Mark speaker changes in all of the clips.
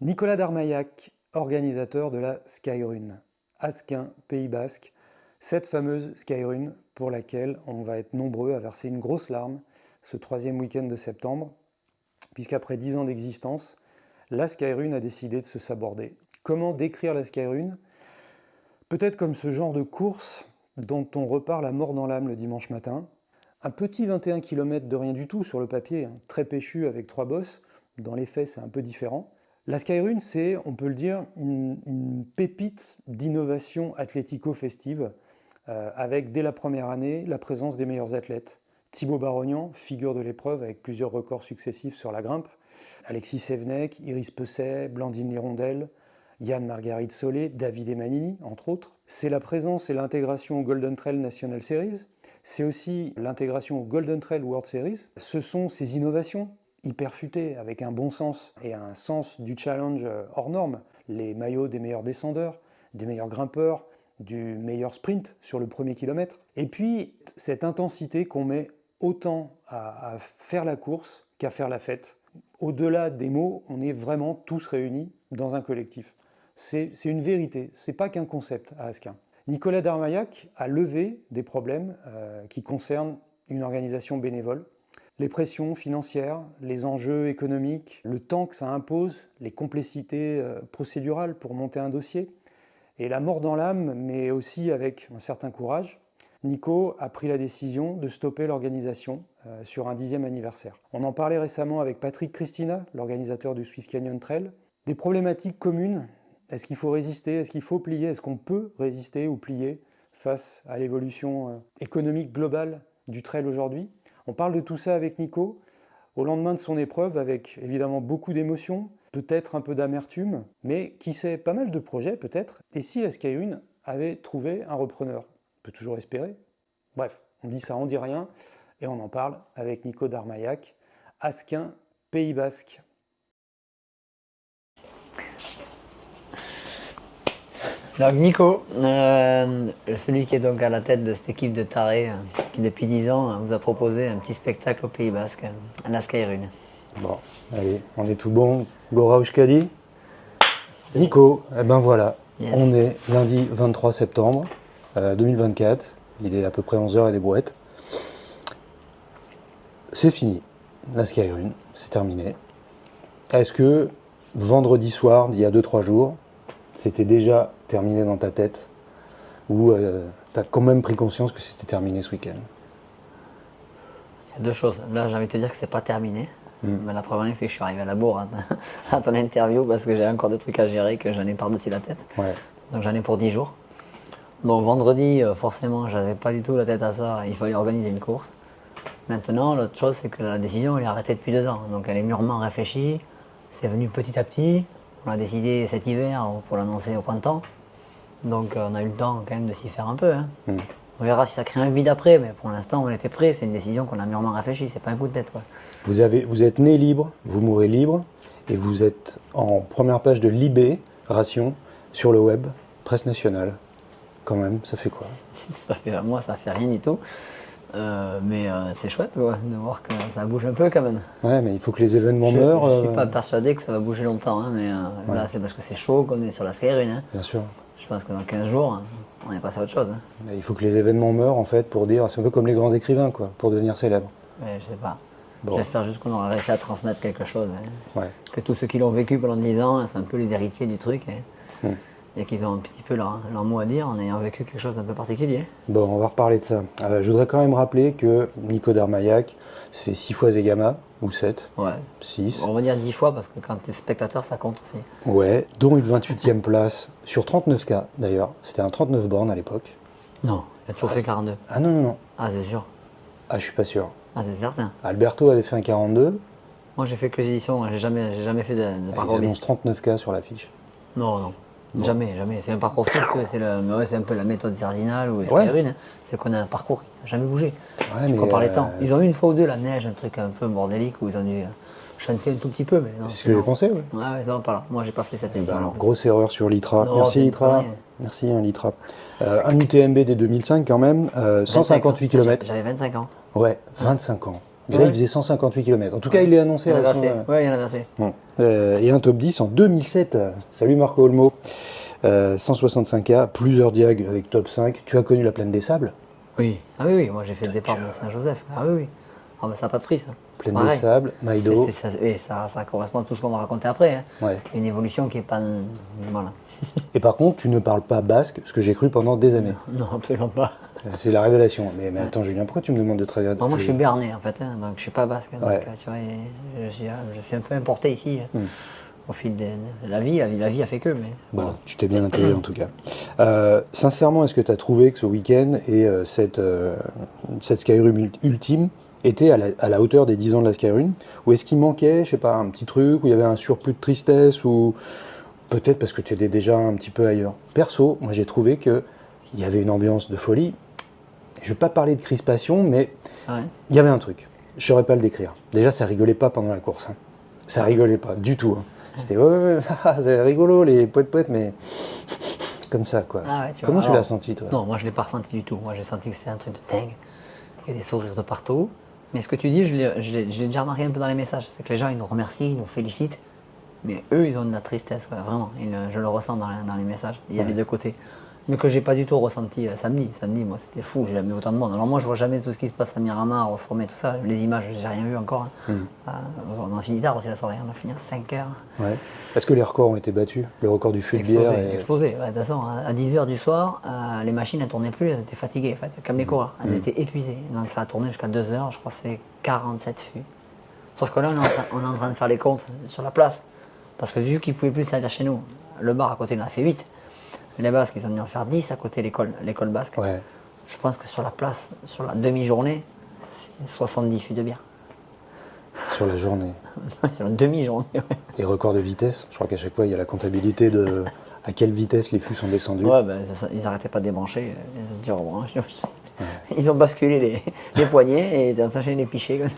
Speaker 1: Nicolas Darmaillac, organisateur de la Skyrun, Asquin, Pays Basque, cette fameuse Skyrun pour laquelle on va être nombreux à verser une grosse larme ce troisième week-end de septembre, puisqu'après 10 ans d'existence, la Skyrun a décidé de se saborder. Comment décrire la Skyrun? Peut-être comme ce genre de course dont on repart la mort dans l'âme le dimanche matin. Un petit 21 km de rien du tout sur le papier, très péchu avec 3 bosses. Dans les faits, c'est un peu différent. La Skyrun, c'est, on peut le dire, une pépite d'innovation athlético-festive, avec dès la première année la présence des meilleurs athlètes. Thibaut Barognan, figure de l'épreuve avec plusieurs records successifs sur la grimpe. Alexis Sévenec, Iris Pesset, Blandine Lirondelle, Yann Marguerite Solé, David Emanini, entre autres. C'est la présence et l'intégration au Golden Trail National Series. C'est aussi l'intégration au Golden Trail World Series. Ce sont ces innovations hyper futées, avec un bon sens et un sens du challenge hors norme. Les maillots des meilleurs descendeurs, des meilleurs grimpeurs, du meilleur sprint sur le premier kilomètre. Et puis, cette intensité qu'on met autant à faire la course qu'à faire la fête. Au-delà des mots, on est vraiment tous réunis dans un collectif. C'est une vérité, c'est pas qu'un concept à Asquin. Nicolas Darmaillac a levé des problèmes qui concernent une organisation bénévole. Les pressions financières, les enjeux économiques, le temps que ça impose, les complexités procédurales pour monter un dossier, et la mort dans l'âme, mais aussi avec un certain courage, Nico a pris la décision de stopper l'organisation sur un 10e anniversaire. On en parlait récemment avec Patrick Christina, l'organisateur du Swiss Canyon Trail. Des problématiques communes. Est-ce qu'il faut résister? Est-ce qu'il faut plier? Est-ce qu'on peut résister ou plier face à l'évolution économique globale du trail aujourd'hui? On parle de tout ça avec Nico, au lendemain de son épreuve, avec évidemment beaucoup d'émotions, peut-être un peu d'amertume, mais qui sait, pas mal de projets peut-être. Et si la Skyrun avait trouvé un repreneur? On peut toujours espérer. Bref, on dit ça, on dit rien, et on en parle avec Nico Darmaillac, Asquin, Pays Basque.
Speaker 2: Donc Nico, celui qui est donc à la tête de cette équipe de tarés qui depuis 10 ans vous a proposé un petit spectacle au Pays Basque, à la Skyrun.
Speaker 1: Bon, allez, on est tout bon. Gora Oushkadi. Nico, eh ben voilà,
Speaker 2: Yes.
Speaker 1: On est lundi 23 septembre 2024. Il est à peu près 11h et des brouettes. C'est fini, la Skyrun, c'est terminé. Est-ce que vendredi soir, d'il y a 2-3 jours, c'était déjà terminé dans ta tête ou tu as quand même pris conscience que c'était terminé ce week-end?
Speaker 2: Il y a deux choses. Là, j'ai envie de te dire que c'est pas terminé. Mais la preuve, c'est que je suis arrivé à la bourre à ton interview parce que j'ai encore des trucs à gérer que j'en ai par-dessus la tête.
Speaker 1: Ouais.
Speaker 2: Donc j'en ai pour 10 jours. Donc vendredi, forcément, j'avais pas du tout la tête à ça. Il fallait organiser une course. Maintenant, l'autre chose, c'est que la décision, elle est arrêtée depuis 2 ans. Donc elle est mûrement réfléchie. C'est venu petit à petit. On a décidé cet hiver pour l'annoncer au printemps. Donc on a eu le temps quand même de s'y faire un peu. On verra si ça crée un vide après, mais pour l'instant on était prêts. C'est une décision qu'on a mûrement réfléchie, c'est pas un coup de tête, quoi.
Speaker 1: Vous êtes né libre, vous mourrez libre, et vous êtes en première page de Libération sur le web, presse nationale. Quand même, ça fait quoi?
Speaker 2: Moi ça fait rien du tout. Mais c'est chouette, quoi, de voir que ça bouge un peu quand même.
Speaker 1: Ouais, mais il faut que les événements meurent.
Speaker 2: Je suis pas persuadé que ça va bouger longtemps, mais là c'est parce que c'est chaud qu'on est sur la Skyrun.
Speaker 1: Bien sûr.
Speaker 2: Je pense que dans 15 jours, on est passé à autre chose.
Speaker 1: Mais il faut que les événements meurent, en fait, pour dire, c'est un peu comme les grands écrivains, quoi, pour devenir célèbres.
Speaker 2: Ouais, je sais pas.
Speaker 1: Bon.
Speaker 2: J'espère juste qu'on aura réussi à transmettre quelque chose.
Speaker 1: Ouais.
Speaker 2: Que tous ceux qui l'ont vécu pendant 10 ans sont un peu les héritiers du truc. Et qu'ils ont un petit peu leur mot à dire en ayant vécu quelque chose d'un peu particulier. Bon,
Speaker 1: on va reparler de ça. Je voudrais quand même rappeler que Nico Darmaillac, c'est 6 fois Zegama, ou 7.
Speaker 2: Ouais.
Speaker 1: 6.
Speaker 2: On va dire 10 fois parce que quand t'es spectateur, ça compte aussi.
Speaker 1: Ouais, dont une 28e place sur 39K d'ailleurs. C'était un 39 bornes à l'époque.
Speaker 2: Non, il a toujours fait 42.
Speaker 1: Ah non.
Speaker 2: Ah, c'est sûr.
Speaker 1: Ah, je suis pas sûr.
Speaker 2: Ah, c'est certain.
Speaker 1: Alberto avait fait un 42.
Speaker 2: Moi, j'ai fait que les éditions, j'ai jamais fait de parcours
Speaker 1: Ils
Speaker 2: mixte.
Speaker 1: annoncent 39K sur l'affiche.
Speaker 2: Non.
Speaker 1: Bon.
Speaker 2: Jamais. C'est un parcours fixe, c'est un peu la méthode Zardinal ou Skyrun. C'est qu'on a un parcours qui n'a jamais bougé.
Speaker 1: Ouais,
Speaker 2: tu compares les temps. Ils ont eu une fois ou deux la neige, un truc un peu bordélique où ils ont dû chanter un tout petit peu. Mais non,
Speaker 1: c'est ce que j'ai pensé, oui.
Speaker 2: Ouais, non, pas là. Moi, j'ai pas fait cette édition.
Speaker 1: Alors, grosse erreur sur l'ITRA.
Speaker 2: Non,
Speaker 1: merci
Speaker 2: c'est
Speaker 1: l'ITRA.
Speaker 2: pareil.
Speaker 1: Merci l'ITRA. Un UTMB dès 2005 quand même, 158 km.
Speaker 2: J'avais 25 ans.
Speaker 1: Ouais, 25 ans. Mais là, il faisait 158 km. En tout cas, il est annoncé.
Speaker 2: Il y en avait assez. Ouais, il y en avait assez.
Speaker 1: Bon. Et un top 10 en 2007. Salut Marco Olmo. 165K, plusieurs diags avec top 5. Tu as connu la plaine des Sables?
Speaker 2: Oui. Ah oui, oui. Moi, j'ai fait le départ de Saint-Joseph. Ah oui, oui. Ah, bah, ça n'a pas de prix, ça.
Speaker 1: Plaine des Sables, Maïdo.
Speaker 2: Ça correspond à tout ce qu'on va raconter après. Hein.
Speaker 1: Ouais.
Speaker 2: Une évolution qui n'est pas... Voilà.
Speaker 1: Et par contre, tu ne parles pas basque, ce que j'ai cru pendant des années.
Speaker 2: Non, absolument pas.
Speaker 1: C'est la révélation. Mais attends, Julien, pourquoi tu me demandes de traduire?
Speaker 2: Moi, je suis béarnais, en fait, hein, donc je ne suis pas basque. Donc,
Speaker 1: Ouais.
Speaker 2: tu vois, je suis un peu importé ici. Au fil de la vie a fait que. Mais
Speaker 1: Bon,
Speaker 2: voilà.
Speaker 1: tu t'es bien intégré en tout cas. Sincèrement, est-ce que tu as trouvé que ce week-end et cette Skyrun ultime étaient à la hauteur des 10 ans de la Skyrun? Ou est-ce qu'il manquait, je sais pas, un petit truc, où il y avait un surplus de tristesse, ou peut-être parce que tu étais déjà un petit peu ailleurs? Perso, moi j'ai trouvé qu'il y avait une ambiance de folie. Je ne vais pas parler de crispation, mais
Speaker 2: Ouais.
Speaker 1: il y avait un truc. Je ne saurais pas le décrire. Déjà, ça rigolait pas pendant la course. Hein. Ça rigolait pas du tout. Hein. C'était ouais, c'est rigolo les poètes, mais comme ça quoi.
Speaker 2: Ah ouais, tu vois.
Speaker 1: Comment tu
Speaker 2: Alors,
Speaker 1: l'as senti toi?
Speaker 2: Non, moi je ne l'ai pas ressenti du tout. Moi j'ai senti que c'était un truc de dingue, qu'il y a des sourires de partout. Mais ce que tu dis, je l'ai déjà remarqué un peu dans les messages. C'est que les gens ils nous remercient, ils nous félicitent. Mais eux ils ont de la tristesse, quoi, vraiment. Je le ressens dans les messages. Il y a les deux côtés. Mais que j'ai pas du tout ressenti samedi. Samedi, moi c'était fou, j'ai jamais vu autant de monde. Alors moi je vois jamais tout ce qui se passe à Miramar, au sommet, tout ça. Les images, j'ai rien vu encore. Hein. On a fini tard aussi la soirée, on a fini à 5 heures.
Speaker 1: Ouais. Est-ce que les records ont été battus? Le record du feu de bière
Speaker 2: Explosé. Ouais, de toute façon, à 10h du soir, les machines ne tournaient plus, elles étaient fatiguées, en fait, comme les coureurs. Elles étaient épuisées. Donc ça a tourné jusqu'à 2h, je crois que c'est 47 fûts. Sauf que là, on est en train de faire les comptes sur la place. Parce que vu qu'ils ne pouvaient plus servir chez nous, le bar à côté, il en a fait 8. Les Basques, ils ont dû en faire 10 à côté, l'école basque.
Speaker 1: Ouais.
Speaker 2: Je pense que sur la place, sur la demi-journée, c'est 70 fûts de bière.
Speaker 1: Sur la journée.
Speaker 2: Sur une demi-journée, ouais.
Speaker 1: Et record de vitesse? Je crois qu'à chaque fois il y a la comptabilité de à quelle vitesse les fûts sont descendus.
Speaker 2: Ouais, ben, ils n'arrêtaient pas de débrancher, ils ont dit rebrancher. Ils ont basculé les poignets et ils ont enchaîné les pichets comme ça.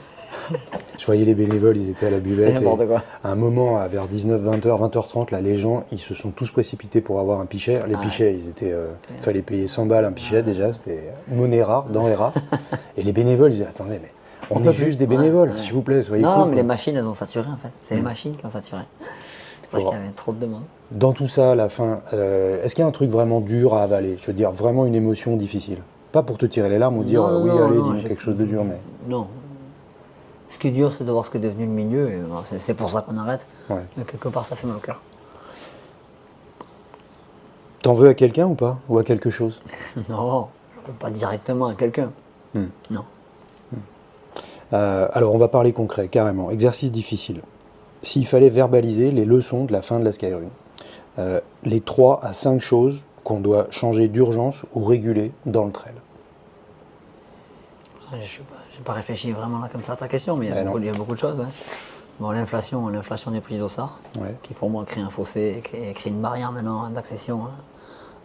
Speaker 1: Je voyais les bénévoles, ils étaient à la buvette.
Speaker 2: C'est n'importe quoi.
Speaker 1: À un moment, vers 19, 20h, 20h30, là, les gens, ils se sont tous précipités pour avoir un pichet. Les pichets, ils étaient, fallait payer 100 balles un pichet déjà, c'était monnaie rare, denrée rare. Et les bénévoles, ils disaient, attendez, mais on est juste des bénévoles, s'il vous plaît, soyez cool.
Speaker 2: Non, mais les machines, elles ont saturé en fait. C'est les machines qui ont saturé. Parce qu'il y avait trop de demandes.
Speaker 1: Dans tout ça, à la fin, est-ce qu'il y a un truc vraiment dur à avaler? Je veux dire, vraiment une émotion difficile. Pas pour te tirer les larmes ou dire, oui, allez, dis-nous quelque chose de dur, mais...
Speaker 2: Non. Ce qui est dur, c'est de voir ce qu'est devenu le milieu. Et c'est pour ça qu'on arrête.
Speaker 1: Ouais.
Speaker 2: Mais quelque part, ça fait mal au cœur.
Speaker 1: T'en veux à quelqu'un ou pas? Ou à quelque chose?
Speaker 2: Non, pas directement à quelqu'un. Non.
Speaker 1: Alors, on va parler concret, carrément. Exercice difficile. S'il fallait verbaliser les leçons de la fin de la Skyrun, les 3 à 5 choses qu'on doit changer d'urgence ou réguler dans le trail.
Speaker 2: Je n'ai pas réfléchi vraiment là comme ça à ta question, mais il y a beaucoup de choses. Ouais. Bon, l'inflation des prix d'Ossard, qui pour moi crée un fossé, crée une barrière maintenant d'accession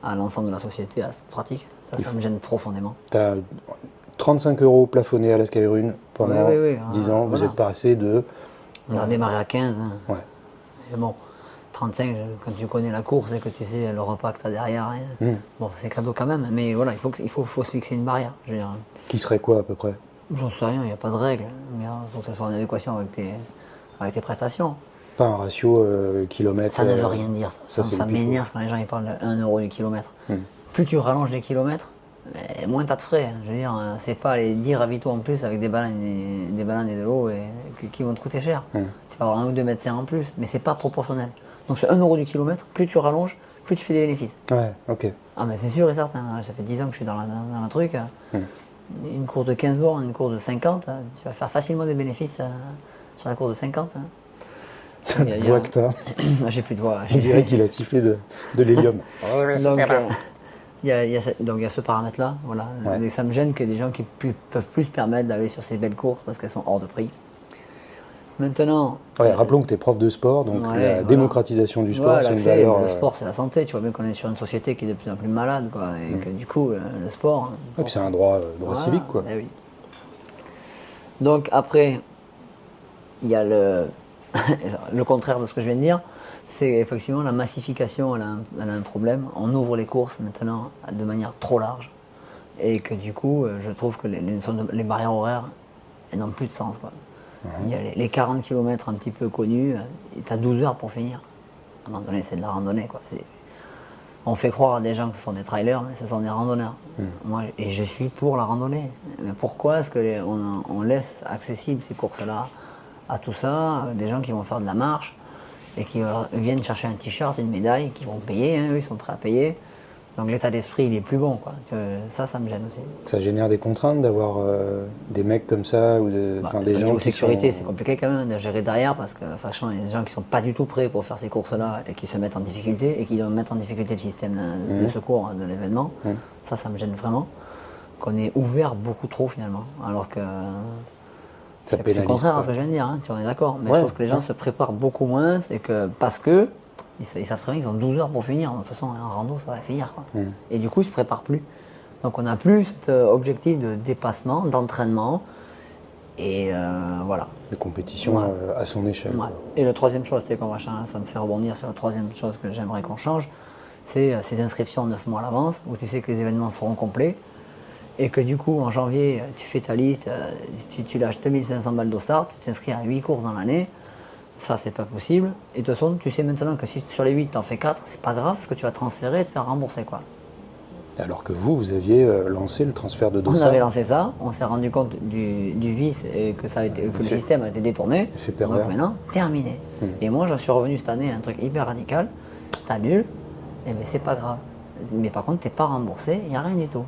Speaker 2: à l'ensemble de la société, à cette pratique. Ça me gêne profondément.
Speaker 1: Tu as 35 € plafonnés à la Skyrun pendant 10 ans. Vous êtes passé de...
Speaker 2: On a démarré à 15. Hein.
Speaker 1: Ouais.
Speaker 2: Et bon, 35, quand tu connais la course et que tu sais le repas que tu as derrière, hein, bon, c'est cadeau quand même. Mais voilà, il faut se fixer une barrière. Je veux dire.
Speaker 1: Qui serait quoi à peu près?
Speaker 2: J'en sais rien, il n'y a pas de règle. Mais il faut que ça soit en adéquation avec tes prestations.
Speaker 1: Pas un ratio kilomètre.
Speaker 2: Ça ne veut rien dire. Ça m'énerve quand les gens ils parlent de 1 € du kilomètre. Plus tu rallonges les kilomètres, moins tu as de frais. Hein. Je veux dire, c'est pas les 10 ravitaux en plus avec des bananes et de l'eau qui vont te coûter cher. Tu vas avoir 1 ou 2 médecins en plus, mais c'est pas proportionnel. Donc c'est 1 € du kilomètre, plus tu rallonges, plus tu fais des bénéfices.
Speaker 1: Ouais, ok.
Speaker 2: Ah mais c'est sûr et certain. Ça fait 10 ans que je suis dans le truc. Une course de 15 bornes, une course de 50, tu vas faire facilement des bénéfices sur la course de 50.
Speaker 1: T'as la voix que t'as.
Speaker 2: J'ai plus de voix.
Speaker 1: On dirait qu'il a sifflé de l'hélium.
Speaker 2: Donc, il y a ce paramètre-là, voilà. Mais ça me gêne qu'il y ait des gens qui peuvent plus se permettre d'aller sur ces belles courses parce qu'elles sont hors de prix. Maintenant...
Speaker 1: rappelons que tu es prof de sport, donc la démocratisation du sport, c'est une valeur...
Speaker 2: Le sport, c'est la santé. Tu vois bien qu'on est sur une société qui est de plus en plus malade, quoi, et que du coup, le sport...
Speaker 1: Et puis c'est un droit civique, quoi.
Speaker 2: Oui. Donc après, il y a le contraire de ce que je viens de dire, c'est effectivement la massification, elle a un problème. On ouvre les courses maintenant de manière trop large et que du coup, je trouve que les barrières horaires elles n'ont plus de sens, quoi. Il y a les 40 km un petit peu connus, tu as 12 heures pour finir. À un moment donné, c'est de la randonnée, quoi. On fait croire à des gens que ce sont des trailers, mais ce sont des randonneurs. Moi, et je suis pour la randonnée. Mais pourquoi est-ce qu'on laisse accessible ces courses-là à tout ça, des gens qui vont faire de la marche et qui viennent chercher un t-shirt, une médaille, qui vont payer, hein, eux, ils sont prêts à payer. Donc l'état d'esprit, il est plus bon, quoi. Ça me gêne aussi.
Speaker 1: Ça génère des contraintes d'avoir des mecs comme ça ou des gens
Speaker 2: Niveau
Speaker 1: qui
Speaker 2: sécurité,
Speaker 1: sont...
Speaker 2: c'est compliqué quand même de gérer derrière parce que franchement, il y a des gens qui sont pas du tout prêts pour faire ces courses-là et qui se mettent en difficulté et qui mettent en difficulté le système de secours de l'événement. Ça me gêne vraiment. Qu'on est ouvert beaucoup trop finalement, alors que c'est contraire à ce que je viens de dire, hein, tu en es d'accord. Mais je trouve que les gens se préparent beaucoup moins et que parce que ils savent très bien qu'ils ont 12 heures pour finir. De toute façon, un rando, ça va finir, quoi. Et du coup, ils ne se préparent plus. Donc, on n'a plus cet objectif de dépassement, d'entraînement. Et voilà.
Speaker 1: De compétition à son échelle.
Speaker 2: Et la troisième chose, c'est ça me fait rebondir sur la troisième chose que j'aimerais qu'on change, c'est ces inscriptions 9 mois à l'avance, où tu sais que les événements seront complets. Et que du coup, en janvier, tu fais ta liste, tu lâches 2500 balles d'Ossard, tu t'inscris à 8 courses dans l'année. Ça, c'est pas possible. Et de toute façon, tu sais maintenant que si sur les 8, tu en fais 4, c'est pas grave parce que tu vas transférer et te faire rembourser, quoi.
Speaker 1: Alors que vous aviez lancé le transfert de dossard.
Speaker 2: On avait lancé ça, on s'est rendu compte du vice et que le système a été détourné. Donc maintenant, terminé. Et moi, j'en suis revenu cette année à un truc hyper radical. T'annules, et mais c'est pas grave. Mais par contre, t'es pas remboursé, il n'y a rien du tout.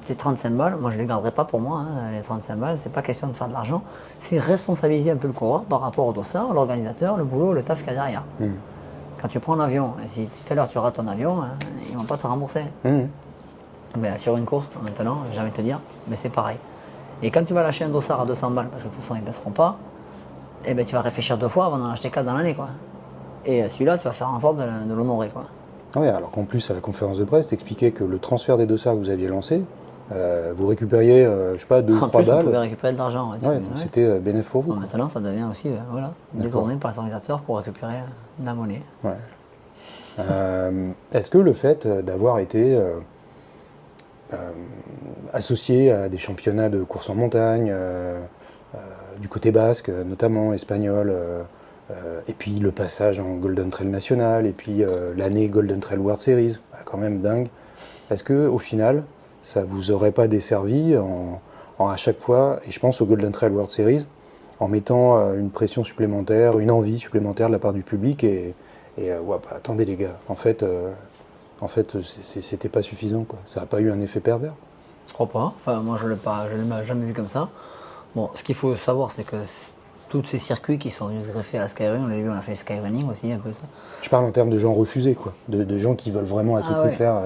Speaker 2: C'est 35 balles, moi je ne les garderai pas pour moi, hein, les 35 balles, c'est pas question de faire de l'argent, c'est responsabiliser un peu le coureur par rapport au dossard, l'organisateur, le boulot, le taf qu'il y a derrière. Quand tu prends l'avion, si tout à l'heure tu rates ton avion, hein, ils ne vont pas te rembourser. Mais sur une course, maintenant, je vais jamais te dire, mais c'est pareil. Et quand tu vas lâcher un dossard à 200 balles, parce que de toute façon ils ne baisseront pas, eh ben, tu vas réfléchir 2 fois avant d'en acheter 4 dans l'année, quoi. Et celui-là, tu vas faire en sorte de l'honorer, quoi.
Speaker 1: Oui, alors qu'en plus, à la conférence de presse, t'expliquais que le transfert des dossards que vous aviez lancé, vous récupériez, je sais pas, 2 ou 3 balles.
Speaker 2: Vous pouvez récupérer de l'argent.
Speaker 1: C'était bénéfique pour vous.
Speaker 2: Bon, maintenant, ça devient aussi détourné par les organisateurs pour récupérer de la monnaie.
Speaker 1: Est-ce que le fait d'avoir été associé à des championnats de course en montagne, du côté basque, notamment espagnol, et puis le passage en Golden Trail National, et puis l'année Golden Trail World Series, quand même dingue, est-ce qu'au final, ça vous aurait pas desservi à chaque fois, et je pense au Golden Trail World Series, en mettant une pression supplémentaire, une envie supplémentaire de la part du public, attendez les gars, en fait c'était pas suffisant, quoi. Ça n'a pas eu un effet pervers.
Speaker 2: Je crois pas, enfin moi je ne l'ai jamais vu comme ça. Bon, ce qu'il faut savoir, c'est que tous ces circuits qui sont venus se greffer à Skyrunning, on a fait Skyrunning aussi un peu ça.
Speaker 1: Je parle en termes de gens refusés, quoi, de gens qui veulent vraiment à tout prix faire...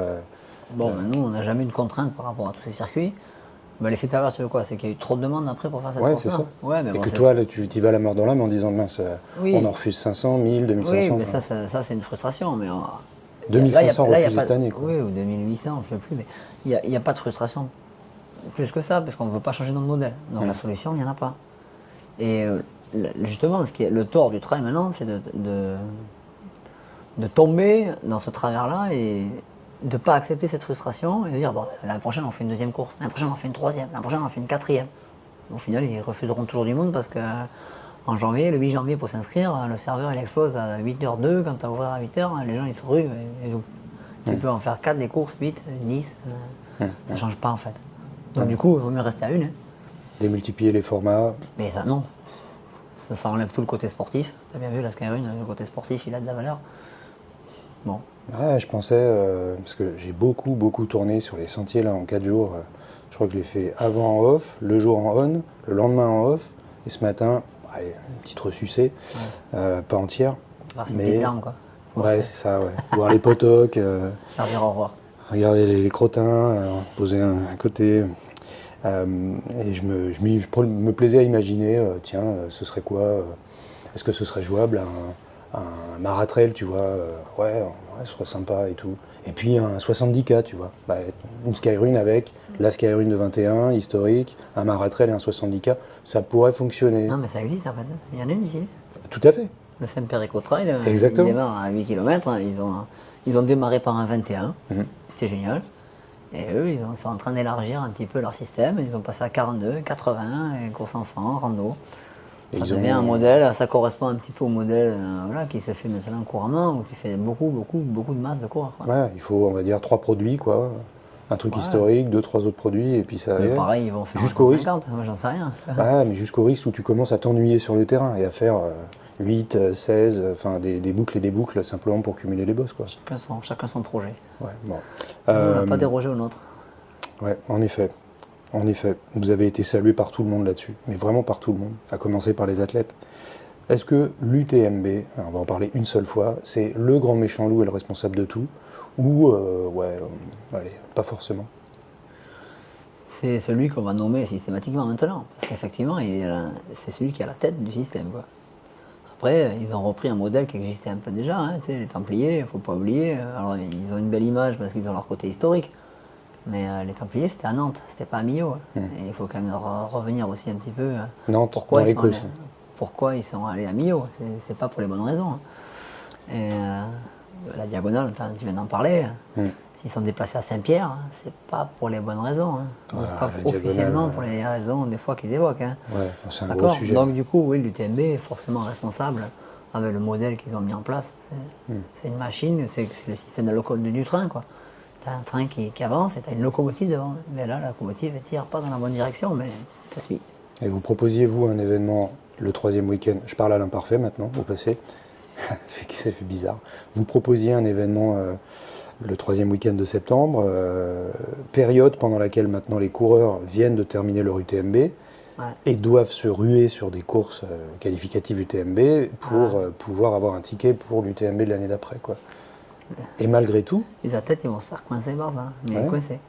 Speaker 2: Bon, nous, on n'a jamais eu de contrainte par rapport à tous ces circuits. Mais l'effet pervers, tu veux quoi? C'est qu'il y a eu trop de demandes après pour faire cette course-là.
Speaker 1: C'est ça.
Speaker 2: Ouais, mais
Speaker 1: et que toi, là, tu y vas la mort dans l'âme en disant, mince, on en refuse 500, 1000, 2500.
Speaker 2: Oui, mais ça c'est une frustration. Mais
Speaker 1: 2500 refusés cette année, quoi.
Speaker 2: Oui, ou 2800, je ne sais plus. Mais il n'y a pas de frustration plus que ça, parce qu'on ne veut pas changer notre modèle. Donc la solution, il n'y en a pas. Et justement, le tort du trail maintenant, c'est de tomber dans ce travers-là et de ne pas accepter cette frustration et de dire bon, l'année prochaine on fait une deuxième course, l'année prochaine on fait une troisième, l'année prochaine on fait une quatrième. Au final, ils refuseront toujours du monde parce qu'en janvier, le 8 janvier pour s'inscrire, le serveur il explose à 8h02, quand tu as ouvert à 8h, les gens ils se ruent. Tu peux en faire 4 des courses, 8, 10, ça ne change pas en fait. Donc du coup, il vaut mieux rester à une.
Speaker 1: Démultiplier les formats.
Speaker 2: Mais ça non, ça enlève tout le côté sportif. Tu as bien vu, la Skyrunning, le côté sportif, il a de la valeur. Bon.
Speaker 1: Ouais, je pensais, parce que j'ai beaucoup tourné sur les sentiers là en 4 jours. Je crois que je l'ai fait avant en off, le jour en on, le lendemain en off, et ce matin, une petite ressucée, pas entière.
Speaker 2: C'est une petite larme, quoi.
Speaker 1: Ouais, c'est ça, ouais. Voir les potocs,
Speaker 2: leur dire au revoir.
Speaker 1: Regarder les crottins, poser un côté. Et je me plaisais à imaginer, tiens, ce serait quoi est-ce que ce serait jouable un maratrail, tu vois, ce serait sympa et tout. Et puis un 70K, tu vois, une Skyrun avec la Skyrun de 21, historique, un maratrail et un 70K, ça pourrait fonctionner.
Speaker 2: Non mais ça existe en fait, il y en a une ici.
Speaker 1: Tout à fait.
Speaker 2: Le Saint-Périco Trail,
Speaker 1: exactement.
Speaker 2: Il démarre à 8 km, ils ont démarré par un 21, c'était génial. Et eux, ils sont en train d'élargir un petit peu leur système. Ils ont passé à 42, 80, et course enfant, rando. Ça devient un modèle, ça correspond un petit peu au modèle voilà, qui se fait maintenant couramment, où tu fais beaucoup de masse de coureurs. Quoi.
Speaker 1: Ouais, il faut, on va dire, 3 produits, quoi. Un truc
Speaker 2: Ouais.
Speaker 1: historique, 2-3 autres produits, et puis ça
Speaker 2: Mais
Speaker 1: y est.
Speaker 2: pareil, ils vont faire
Speaker 1: Jusqu'au risque.
Speaker 2: 150, moi j'en sais rien.
Speaker 1: Ouais, mais jusqu'au risque où tu commences à t'ennuyer sur le terrain et à faire 8, 16, enfin des boucles et des boucles simplement pour cumuler les bosses, quoi.
Speaker 2: Chacun son projet.
Speaker 1: Ouais, bon.
Speaker 2: Nous, on n'a pas dérogé au nôtre.
Speaker 1: Ouais, en effet. En effet, vous avez été salué par tout le monde là-dessus, mais vraiment par tout le monde, à commencer par les athlètes. Est-ce que l'UTMB, on va en parler une seule fois, c'est le grand méchant loup et le responsable de tout, ou allez, pas forcément?
Speaker 2: C'est celui qu'on va nommer systématiquement maintenant, parce qu'effectivement, c'est celui qui est à la tête du système. Quoi. Après, ils ont repris un modèle qui existait un peu déjà, hein, les Templiers, il ne faut pas oublier. Alors, ils ont une belle image parce qu'ils ont leur côté historique, mais les Templiers, c'était à Nantes, c'était pas à Millau. Et il faut quand même revenir aussi un petit peu.
Speaker 1: Nantes,
Speaker 2: pourquoi ils sont allés à Millau. C'est pas pour les bonnes raisons. Hein. Et la diagonale, tu viens d'en parler. S'ils sont déplacés à Saint-Pierre, c'est pas pour les bonnes raisons. Hein. Pas officiellement pour les raisons des fois qu'ils évoquent. Hein.
Speaker 1: Ouais, c'est un gros sujet.
Speaker 2: Donc du coup, oui, l'UTMB est forcément responsable avec le modèle qu'ils ont mis en place. C'est une machine, c'est le système du train. Tu as un train qui avance et tu as une locomotive devant. Mais là, la locomotive ne tire pas dans la bonne direction, mais ça suit.
Speaker 1: Et vous proposiez, vous, un événement le 3e week-end, je parle à l'imparfait maintenant, au passé, ça fait bizarre. Vous proposiez un événement le 3e week-end de septembre, période pendant laquelle maintenant les coureurs viennent de terminer leur UTMB et doivent se ruer sur des courses qualificatives UTMB pour pouvoir avoir un ticket pour l'UTMB de l'année d'après, quoi. Et malgré tout...
Speaker 2: Les athlètes, ils vont se faire coincer par ça, mais coincer.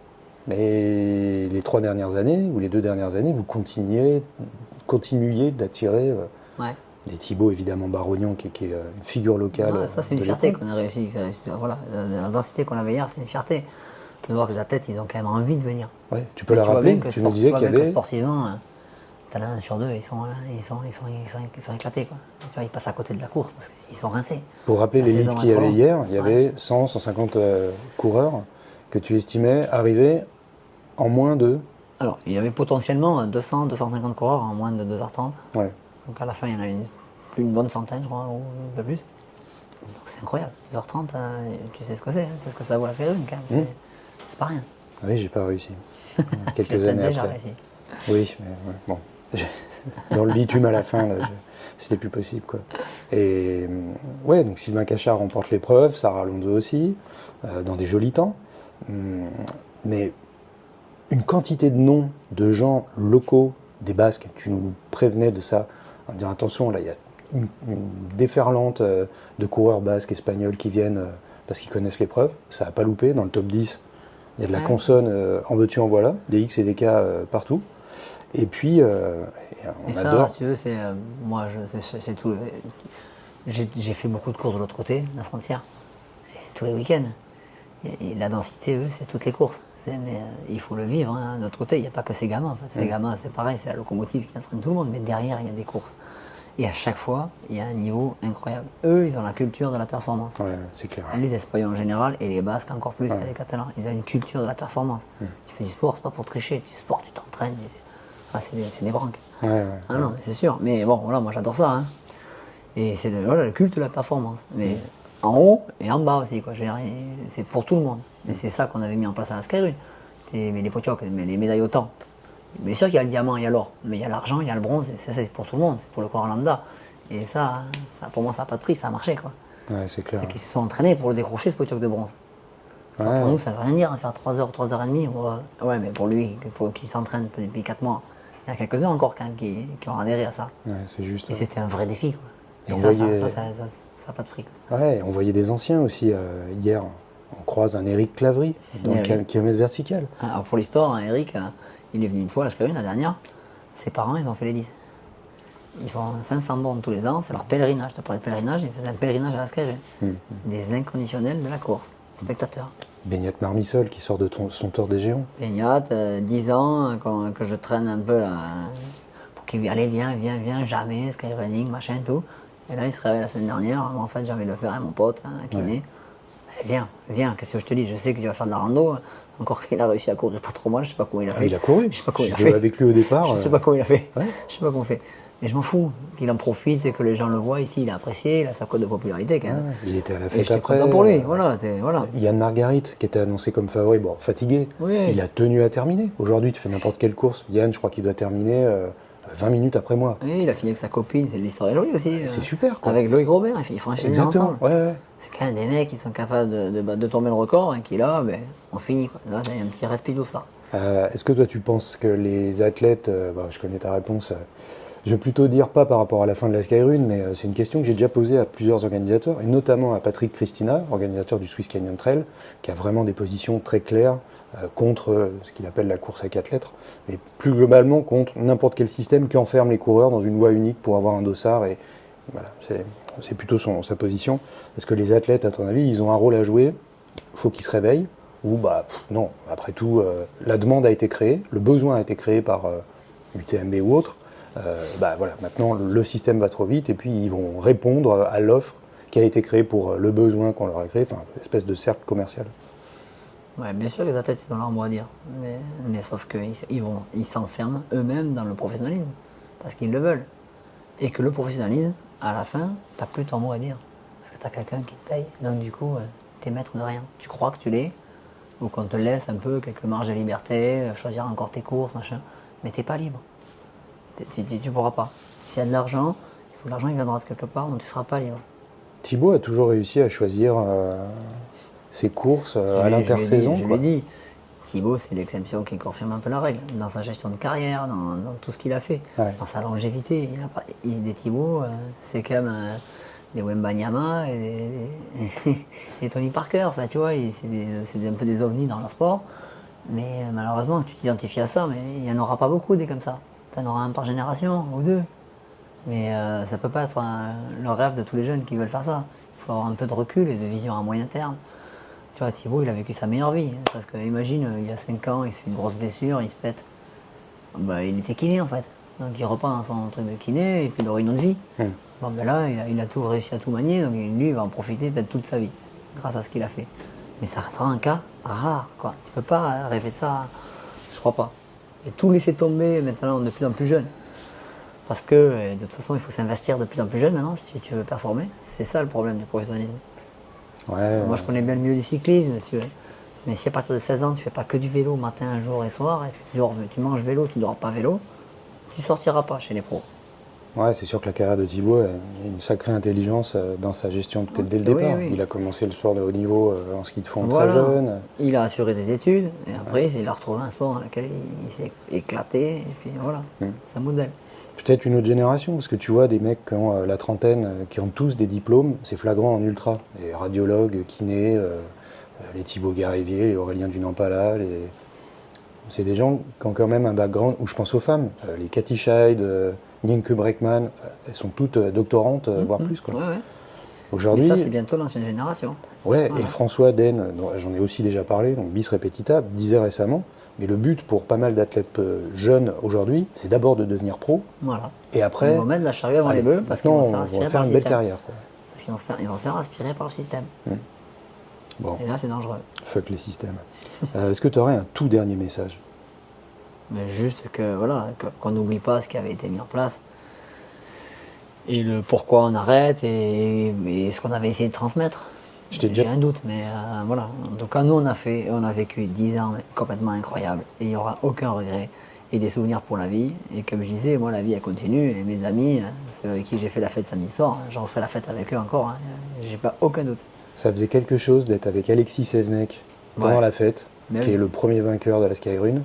Speaker 1: Mais les 3 dernières années, ou les 2 dernières années, vous continuiez d'attirer des Thibaut, évidemment, Barognon, qui est une figure locale.
Speaker 2: Non, ça, c'est une fierté qu'on a réussi. Voilà, la densité qu'on avait hier, c'est une fierté. De voir que les athlètes, ils ont quand même envie de venir.
Speaker 1: Ouais, tu peux la rappeler, tu nous disais qu'il y avait...
Speaker 2: sportivement, t'as là un sur deux, ils sont éclatés. Quoi. Tu vois, ils passent à côté de la course parce qu'ils sont rincés.
Speaker 1: Pour rappeler l'élite qui allait hier, il y avait 100, 150 coureurs que tu estimais arriver en moins de...
Speaker 2: Alors, il y avait potentiellement 200, 250 coureurs en moins de 2h30.
Speaker 1: Ouais.
Speaker 2: Donc à la fin, il y en a une bonne centaine, je crois, ou un peu plus. Donc c'est incroyable. 2h30, tu sais ce que c'est, hein, tu sais ce que ça vaut la Skyrun quand même. C'est pas rien.
Speaker 1: Ah oui, j'ai pas réussi. Quelques années
Speaker 2: déjà
Speaker 1: après.
Speaker 2: Réussi.
Speaker 1: Oui, mais bon. Dans le bitume à la fin, là, c'était plus possible, quoi. Et ouais, donc Sylvain Cachard remporte l'épreuve, Sarah Alonso aussi, dans des jolis temps. Mais une quantité de noms de gens locaux des Basques, tu nous prévenais de ça, en disant attention, là il y a une déferlante de coureurs basques, espagnols qui viennent parce qu'ils connaissent l'épreuve, ça n'a pas loupé, dans le top 10, il y a de la consonne, en veux-tu, en voilà, des X et des K partout. Et puis, on
Speaker 2: et
Speaker 1: adore.
Speaker 2: ça, si tu veux, c'est moi, c'est tout. J'ai fait beaucoup de courses de l'autre côté, de la frontière, et c'est tous les week-ends. Et la densité, eux, c'est toutes les courses. Mais il faut le vivre. Hein. De l'autre côté, il n'y a pas que ces gamins. En fait. Ces gamins, c'est pareil, c'est la locomotive qui entraîne tout le monde. Mais derrière, il y a des courses. Et à chaque fois, il y a un niveau incroyable. Eux, ils ont la culture de la performance.
Speaker 1: Ouais, c'est clair.
Speaker 2: Les Espagnols en général, et les Basques encore plus, les Catalans, ils ont une culture de la performance. Tu fais du sport, c'est pas pour tricher. Tu sport, tu t'entraînes. C'est des branques. Ah non, mais c'est sûr. Mais bon, voilà, moi j'adore ça. Hein. Et c'est le culte de la performance. Mais en haut et en bas aussi, quoi. C'est pour tout le monde. Et c'est ça qu'on avait mis en place à la Skyrun. Mais les potiocs, mais les médailles au temps. Bien sûr qu'il y a le diamant, il y a l'or, mais il y a l'argent, il y a le bronze, et ça c'est pour tout le monde, c'est pour le corps lambda. Et ça, pour moi, ça n'a pas de prix, ça a marché, quoi.
Speaker 1: Ouais, c'est clair.
Speaker 2: C'est qu'ils se sont entraînés pour le décrocher, ce potioc de bronze. Pour nous, ça ne veut rien dire, faire 3h, 3h30. Ouais, mais pour lui, qui s'entraîne depuis 4 mois, il y en a quelques-uns encore quand même qui ont adhéré à ça.
Speaker 1: Ouais, c'est juste.
Speaker 2: Et c'était un vrai défi, quoi. Et ça n'a pas de prix. Quoi.
Speaker 1: Ouais, on voyait des anciens aussi hier. On croise un Eric Clavry dans le kilomètre vertical.
Speaker 2: Alors pour l'histoire, Eric, il est venu une fois à la Skyrun, la dernière. Ses parents, ils ont fait les 10. Ils font 500 bornes tous les ans, c'est leur pèlerinage. Tu as parlé de pèlerinage, ils faisaient un pèlerinage à la Skyrun. Des inconditionnels de la course, spectateurs.
Speaker 1: Beignat Marmissol qui sort de son tour des géants.
Speaker 2: Beignat, 10 ans, que je traîne un peu là, pour qu'il vienne, viens, jamais, Skyrunning, machin, tout. Et là, il se réveille la semaine dernière. En fait, j'ai envie de le faire, mon pote, kiné. viens, qu'est-ce que je te dis? Je sais que tu vas faire de la rando. Encore qu'il a réussi à courir pas trop mal, je sais pas comment il a fait.
Speaker 1: Il a couru.
Speaker 2: Je sais pas comment il a
Speaker 1: J'étais
Speaker 2: fait.
Speaker 1: avec lui au départ.
Speaker 2: Je sais pas comment il a fait.
Speaker 1: Ouais.
Speaker 2: Je sais pas comment il fait. Mais je m'en fous, qu'il en profite et que les gens le voient ici, il a apprécié, il a sa cote de popularité quand même.
Speaker 1: Il était à la
Speaker 2: Et
Speaker 1: fête
Speaker 2: j'étais
Speaker 1: après.
Speaker 2: content pour lui, voilà.
Speaker 1: Yann Margarit, qui était annoncé comme favori, bon, fatigué,
Speaker 2: Oui.
Speaker 1: il a tenu à terminer. Aujourd'hui, tu fais n'importe quelle course. Yann, je crois qu'il doit terminer 20 minutes après moi.
Speaker 2: Oui, il a fini avec sa copine, c'est l'histoire est jolie aussi.
Speaker 1: C'est super, quoi.
Speaker 2: Avec Loïc Robert, ils franchissent
Speaker 1: Exactement.
Speaker 2: ensemble.
Speaker 1: Ouais.
Speaker 2: C'est quand même des mecs qui sont capables de tomber le record et qui là, on finit. Quoi. Là, il y a un petit respect tout ça.
Speaker 1: Est-ce que toi, tu penses que les athlètes, je connais ta réponse, je vais plutôt dire pas par rapport à la fin de la Skyrun, mais c'est une question que j'ai déjà posée à plusieurs organisateurs, et notamment à Patrick Christina, organisateur du Swiss Canyon Trail, qui a vraiment des positions très claires contre ce qu'il appelle la course à 4 lettres, mais plus globalement contre n'importe quel système qui enferme les coureurs dans une voie unique pour avoir un dossard. Et voilà, c'est plutôt sa position. Est-ce que les athlètes, à ton avis, ils ont un rôle à jouer? Il faut qu'ils se réveillent? Ou non, après tout, la demande a été créée, le besoin a été créé par l'UTMB ou autre. Voilà, maintenant le système va trop vite et puis ils vont répondre à l'offre qui a été créée pour le besoin qu'on leur a créé, enfin, une espèce de cercle commercial.
Speaker 2: Ouais, bien sûr, les athlètes, ils ont leur mot à dire. Mais sauf qu'ils s'enferment eux-mêmes dans le professionnalisme parce qu'ils le veulent. Et que le professionnalisme, à la fin, tu n'as plus ton mot à dire. Parce que tu as quelqu'un qui te paye. Donc du coup, tu es maître de rien. Tu crois que tu l'es, ou qu'on te laisse un peu quelques marges de liberté, choisir encore tes courses, machin. Mais tu n'es pas libre. Tu ne pourras pas. S'il y a de l'argent, il faut que l'argent il viendra de quelque part, donc tu ne seras pas libre.
Speaker 1: Thibaut a toujours réussi à choisir ses courses à l'intersaison.
Speaker 2: Je l'ai dit. Thibaut, c'est l'exception qui confirme un peu la règle. Dans sa gestion de carrière, dans tout ce qu'il a fait, dans sa longévité. Des Thibaut, c'est quand même des Wembanyama et des Tony Parker. Enfin, tu vois, c'est un peu des ovnis dans leur sport. Mais malheureusement, tu t'identifies à ça, mais il n'y en aura pas beaucoup des comme ça. Tu en auras un par génération ou deux. Mais ça ne peut pas être le rêve de tous les jeunes qui veulent faire ça. Il faut avoir un peu de recul et de vision à moyen terme. Tu vois, Thibaut, il a vécu sa meilleure vie. Parce que, imagine, il y a 5 ans, il se fait une grosse blessure, il se pète. Il était kiné, en fait. Donc, il repart dans son truc de kiné et puis il aura une autre vie. Là, il a tout réussi à tout manier. Donc, lui, il va en profiter peut-être toute sa vie grâce à ce qu'il a fait. Mais ça restera un cas rare, quoi. Tu peux pas rêver de ça. Je crois pas. Et tout laisser tomber maintenant de plus en plus jeune. Parce que, de toute façon, il faut s'investir de plus en plus jeune maintenant si tu veux performer. C'est ça le problème du professionnalisme. Moi, je connais bien le milieu du cyclisme, mais si à partir de 16 ans, tu ne fais pas que du vélo matin, jour et soir, et tu manges vélo, tu ne dors pas vélo, tu ne sortiras pas chez les pros.
Speaker 1: Ouais, c'est sûr que la carrière de Thibaut a une sacrée intelligence dans sa gestion peut-être dès le départ.
Speaker 2: Oui.
Speaker 1: Il a commencé le sport de haut niveau en ski de fond très jeune.
Speaker 2: Il a assuré des études, et après, il a retrouvé un sport dans lequel il s'est éclaté, et puis voilà, c'est un modèle.
Speaker 1: Peut-être une autre génération, parce que tu vois des mecs qui ont la trentaine, qui ont tous des diplômes, c'est flagrant en ultra. Les radiologues, kinés, les Thibaut Garivier, les Aurélien Dunampala, c'est des gens qui ont quand même un background, où je pense aux femmes, les Cathy Scheid, Nienke Breckman, elles sont toutes doctorantes, voire plus. Quoi.
Speaker 2: Ouais.
Speaker 1: Aujourd'hui,
Speaker 2: mais ça, c'est bientôt l'ancienne génération.
Speaker 1: Ouais, voilà. Et François Den, j'en ai aussi déjà parlé, donc bis repetita, disait récemment, mais le but pour pas mal d'athlètes jeunes aujourd'hui, c'est d'abord de devenir pro.
Speaker 2: Voilà.
Speaker 1: Et après.
Speaker 2: Ils vont mettre la charrue avant les bœufs parce qu'ils vont se faire aspirer par le système.
Speaker 1: Une belle carrière. Quoi.
Speaker 2: Parce qu'ils vont se faire aspirer par le système.
Speaker 1: Bon.
Speaker 2: Et là, c'est dangereux.
Speaker 1: Fuck les systèmes. Est-ce que tu aurais un tout dernier message?
Speaker 2: Mais juste qu'on n'oublie pas ce qui avait été mis en place. Et le pourquoi on arrête et ce qu'on avait essayé de transmettre. J'ai un doute, mais voilà. En tout cas, nous, on a vécu 10 ans complètement incroyables. Et il n'y aura aucun regret et des souvenirs pour la vie. Et comme je disais, moi, la vie, elle continue. Et mes amis, ceux avec qui j'ai fait la fête samedi soir, j'en ferai la fête avec eux encore. J'ai pas aucun doute.
Speaker 1: Ça faisait quelque chose d'être avec Alexis Sevenek pendant la fête, qui est le premier vainqueur de la Skyrun,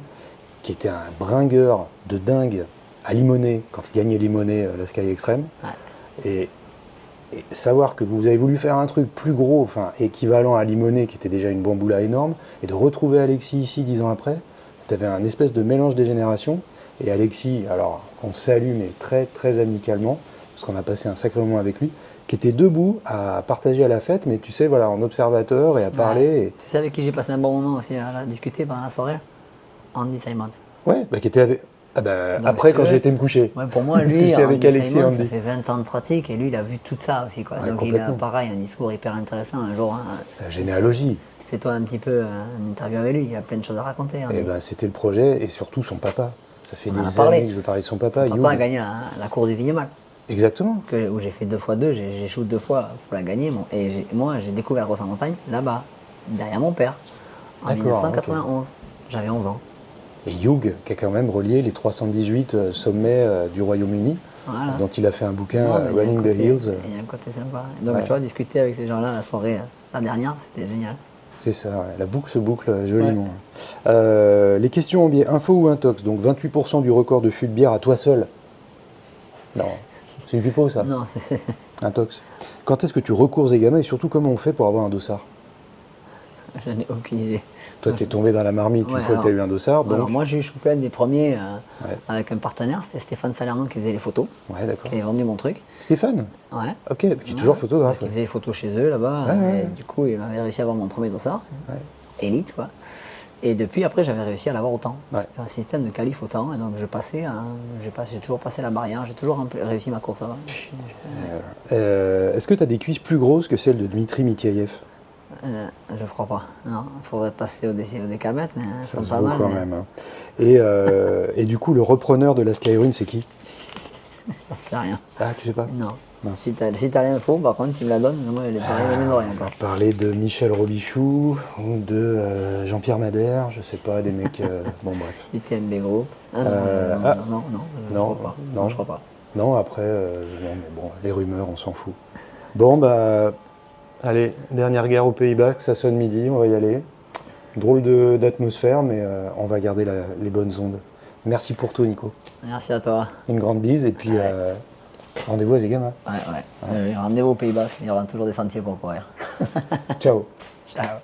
Speaker 1: qui était un bringueur de dingue à Limonest, quand il gagnait Limonest, la Sky Extreme. Et savoir que vous avez voulu faire un truc plus gros, enfin équivalent à Limonest, qui était déjà une bamboula énorme, et de retrouver Alexis ici 10 ans après, tu avais un espèce de mélange des générations. Et Alexis, alors on salue, mais très très amicalement, parce qu'on a passé un sacré moment avec lui, qui était debout à partager à la fête, mais tu sais, voilà, en observateur et à parler. Et...
Speaker 2: Tu sais avec qui j'ai passé un bon moment aussi à discuter pendant la soirée? Andy Simons.
Speaker 1: Ouais, qui était Ah bah,
Speaker 2: Donc,
Speaker 1: après,
Speaker 2: si tu
Speaker 1: quand
Speaker 2: veux,
Speaker 1: j'ai été me coucher.
Speaker 2: Ouais, pour moi,
Speaker 1: Parce que
Speaker 2: lui,
Speaker 1: j'étais avec
Speaker 2: Andy
Speaker 1: Alexis
Speaker 2: Simon,
Speaker 1: et
Speaker 2: ça
Speaker 1: Andy.
Speaker 2: fait 20 ans de pratique et lui, il a vu tout ça aussi, quoi.
Speaker 1: Ouais,
Speaker 2: Donc, il a
Speaker 1: complètement.
Speaker 2: pareil, un discours hyper intéressant. Un jour, hein,
Speaker 1: La généalogie.
Speaker 2: fais-toi un petit peu une interview avec lui. Il a plein de choses à raconter.
Speaker 1: Et
Speaker 2: Andy.
Speaker 1: ben, c'était le projet et surtout son papa. Ça fait
Speaker 2: On en a
Speaker 1: des
Speaker 2: parlé.
Speaker 1: années que je veux parler de son
Speaker 2: Son
Speaker 1: papa,
Speaker 2: papa a
Speaker 1: Hugh.
Speaker 2: gagné la course du Vignemal,
Speaker 1: Exactement.
Speaker 2: où j'ai fait 2x2, j'ai shoot 2 fois pour la gagner. Et moi, j'ai découvert la course en montagne là-bas, derrière mon père, en
Speaker 1: D'accord,
Speaker 2: 1991. J'avais 11 ans.
Speaker 1: Et Hugh, qui a quand même relié les 318 sommets du Royaume-Uni,
Speaker 2: Voilà.
Speaker 1: dont il a fait un bouquin,
Speaker 2: Non, mais il y a un
Speaker 1: Running the
Speaker 2: côté-
Speaker 1: Hills.
Speaker 2: Il y a un côté sympa. Donc,
Speaker 1: Ouais.
Speaker 2: tu vois, discuter avec ces gens-là la soirée, la dernière, c'était génial.
Speaker 1: C'est ça, ouais, la boucle se boucle joliment. Les questions en biais, info ou intox? Donc 28% du record de fût de bière à toi seul. Non, c'est du pipeau ça,
Speaker 2: Non, c'est.
Speaker 1: intox. Quand est-ce que tu recours des gamins et surtout comment on fait pour avoir un dossard?
Speaker 2: J'en ai aucune idée.
Speaker 1: Toi, tu es tombé dans la marmite une
Speaker 2: Ouais,
Speaker 1: fois que tu as
Speaker 2: alors-
Speaker 1: eu un dossard, donc.
Speaker 2: Alors, moi, j'ai eu chopé un des premiers
Speaker 1: Ouais.
Speaker 2: avec un partenaire, c'était Stéphane Salerno qui faisait les photos,
Speaker 1: Ouais, d'accord.
Speaker 2: qui avait vendu mon truc.
Speaker 1: Stéphane?
Speaker 2: Ouais.
Speaker 1: Ok, qui est toujours
Speaker 2: Parce
Speaker 1: photographe.
Speaker 2: qu'il faisait les photos chez eux là-bas.
Speaker 1: Ouais, ouais,
Speaker 2: Et
Speaker 1: ouais.
Speaker 2: du coup, il avait réussi à avoir mon premier dossard,
Speaker 1: Ouais.
Speaker 2: élite quoi. Et depuis, après, j'avais réussi à l'avoir autant.
Speaker 1: Ouais.
Speaker 2: C'était un système de qualif autant. Et donc, j'ai toujours passé la barrière, j'ai toujours réussi ma course avant.
Speaker 1: Est-ce que tu as des cuisses plus grosses que celles de Dmitri Mityayev?
Speaker 2: Je crois pas. Non, il faudrait passer au décamètre, mais
Speaker 1: Ça
Speaker 2: ça
Speaker 1: se
Speaker 2: pas
Speaker 1: vaut
Speaker 2: mal.
Speaker 1: quand
Speaker 2: mais
Speaker 1: même. Hein. Et du coup, le repreneur de la Skyrun, c'est qui?
Speaker 2: j'en sais rien.
Speaker 1: Ah, tu sais pas?
Speaker 2: Non.
Speaker 1: Mince.
Speaker 2: Si t'as l'info, par contre, tu me la donnes. Moi, elle est pas arrivée à mes oreilles
Speaker 1: On va
Speaker 2: encore.
Speaker 1: parler de Michel Robichou ou de Jean-Pierre Madère, je sais pas, des mecs. Bon, bref.
Speaker 2: UTMB Group. Ah, non, je
Speaker 1: non,
Speaker 2: crois pas.
Speaker 1: non.
Speaker 2: Non, je crois pas.
Speaker 1: Non, après, non, mais bon, les rumeurs, on s'en fout. Bon, bah, allez, dernière guerre au Pays-Bas, ça sonne midi, on va y aller. Drôle d'atmosphère, mais on va garder les bonnes ondes. Merci pour tout, Nico.
Speaker 2: Merci à toi.
Speaker 1: Une grande bise et puis
Speaker 2: Ouais.
Speaker 1: rendez-vous à Zegama.
Speaker 2: Ouais. Rendez-vous au Pays Basque, il y aura toujours des sentiers pour courir.
Speaker 1: Ciao.
Speaker 2: Ciao.